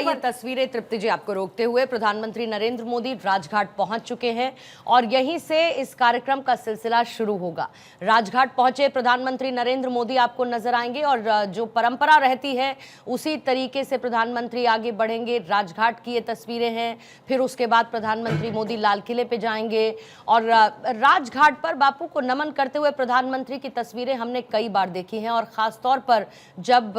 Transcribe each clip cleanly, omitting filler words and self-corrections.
ये तस्वीरें तृप्ति जी आपको रोकते हुए प्रधानमंत्री नरेंद्र मोदी राजघाट पहुंच चुके हैं और यहीं से इस कार्यक्रम का सिलसिला शुरू होगा। राजघाट पहुंचे प्रधानमंत्री नरेंद्र मोदी आपको नजर आएंगे और जो परंपरा रहती है उसी तरीके से प्रधानमंत्री आगे बढ़ेंगे। राजघाट की ये तस्वीरें हैं। फिर उसके बाद प्रधानमंत्री मोदी लाल किले पे जाएंगे और राजघाट पर बापू को नमन करते हुए प्रधानमंत्री की तस्वीरें हमने कई बार देखी हैं और खासतौर पर जब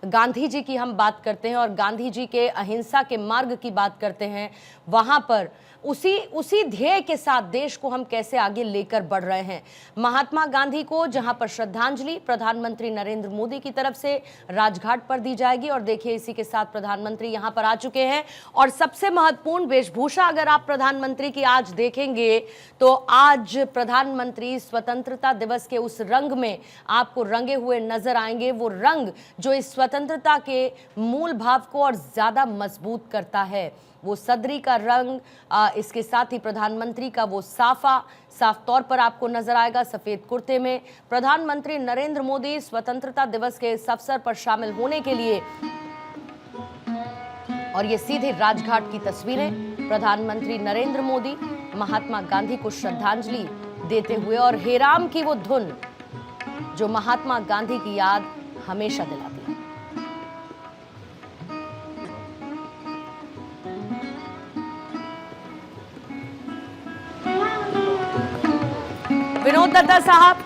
गांधी जी की हम बात करते हैं और गांधी जी के अहिंसा के मार्ग की बात करते हैं, वहां पर उसी ध्येय के साथ देश को हम कैसे आगे लेकर बढ़ रहे हैं। महात्मा गांधी को जहां पर श्रद्धांजलि प्रधानमंत्री नरेंद्र मोदी की तरफ से राजघाट पर दी जाएगी और देखिए इसी के साथ प्रधानमंत्री यहां पर आ चुके हैं और सबसे महत्वपूर्ण वेशभूषा अगर आप प्रधानमंत्री की आज देखेंगे तो आज प्रधानमंत्री स्वतंत्रता दिवस के उस रंग में आपको रंगे हुए नजर आएंगे। वो रंग जो इस स्वतंत्रता के मूल भाव को और ज्यादा मजबूत करता है, वो सदरी का रंग, इसके साथ ही प्रधानमंत्री का वो साफ तौर पर आपको नजर आएगा सफेद कुर्ते में। प्रधानमंत्री नरेंद्र मोदी स्वतंत्रता दिवस के इस अवसर पर शामिल होने के लिए और ये सीधे राजघाट की तस्वीरें, प्रधानमंत्री नरेंद्र मोदी महात्मा गांधी को श्रद्धांजलि देते हुए और हे राम की वो धुन जो महात्मा गांधी की याद हमेशा दिलाती है। विनोद दत्ता साहब,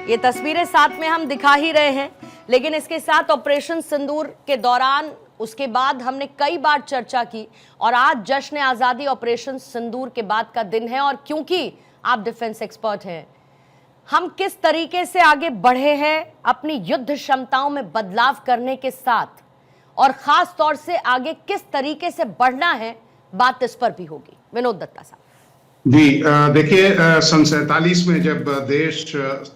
ये तस्वीरें साथ में हम दिखा ही रहे हैं, लेकिन इसके साथ ऑपरेशन सिंदूर के दौरान उसके बाद हमने कई बार चर्चा की और आज जश्न आजादी ऑपरेशन सिंदूर के बाद का दिन है और क्योंकि आप डिफेंस एक्सपर्ट हैं, हम किस तरीके से आगे बढ़े हैं अपनी युद्ध क्षमताओं में बदलाव करने के साथ और खास तौर से आगे किस तरीके से बढ़ना है, बात इस पर भी होगी। विनोद दत्ता साहब जी, देखिए सन 47 में जब देश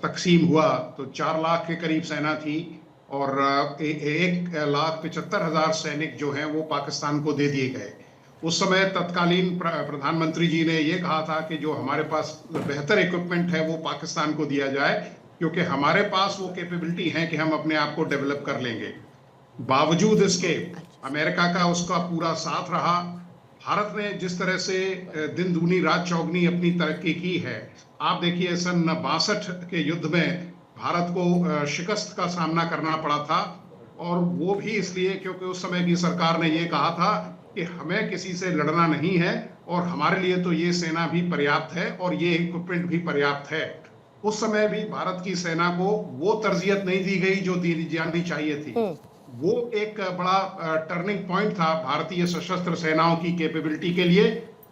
तकसीम हुआ तो 4 लाख के करीब सेना थी और 1,75,000 सैनिक जो हैं वो पाकिस्तान को दे दिए गए। उस समय तत्कालीन प्रधानमंत्री जी ने ये कहा था कि जो हमारे पास बेहतर इक्विपमेंट है वो पाकिस्तान को दिया जाए क्योंकि हमारे पास वो कैपेबिलिटी है कि हम अपने आप को डेवलप कर लेंगे। बावजूद इसके अमेरिका का उसका पूरा साथ रहा। भारत ने जिस तरह से दिन दूनी रात चौगनी अपनी तरक्की की है, आप देखिए सन 62 के युद्ध में भारत को शिकस्त का सामना करना पड़ा था और वो भी इसलिए क्योंकि उस समय की सरकार ने ये कहा था कि हमें किसी से लड़ना नहीं है और हमारे लिए तो ये सेना भी पर्याप्त है और ये इक्विपमेंट भी पर्याप्त है। उस समय भी भारत की सेना को वो तरजीहत नहीं दी गई जो दी जानी चाहिए थी। वो एक बड़ा टर्निंग पॉइंट था भारतीय सशस्त्र सेनाओं की कैपेबिलिटी के लिए।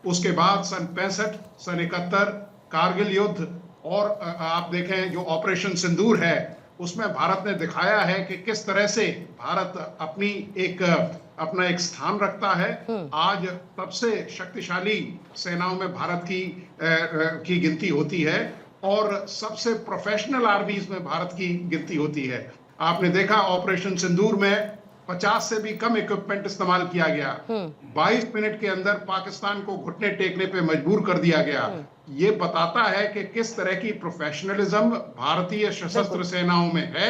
उसके बाद सन 65, सन 71 कारगिल युद्ध और आप देखें जो ऑपरेशन सिंदूर है उसमें भारत ने दिखाया है कि किस तरह से भारत अपना एक स्थान रखता है। आज सबसे शक्तिशाली सेनाओं में भारत की गिनती होती है और सबसे प्रोफेशनल आर्मीज में भारत की गिनती होती है। आपने देखा ऑपरेशन सिंदूर में 50 से भी कम इक्विपमेंट इस्तेमाल किया गया। 22 मिनट के अंदर पाकिस्तान को घुटने टेकने पे मजबूर कर दिया गया। ये बताता है कि किस तरह की प्रोफेशनलिज्म भारतीय सशस्त्र सेनाओं में है।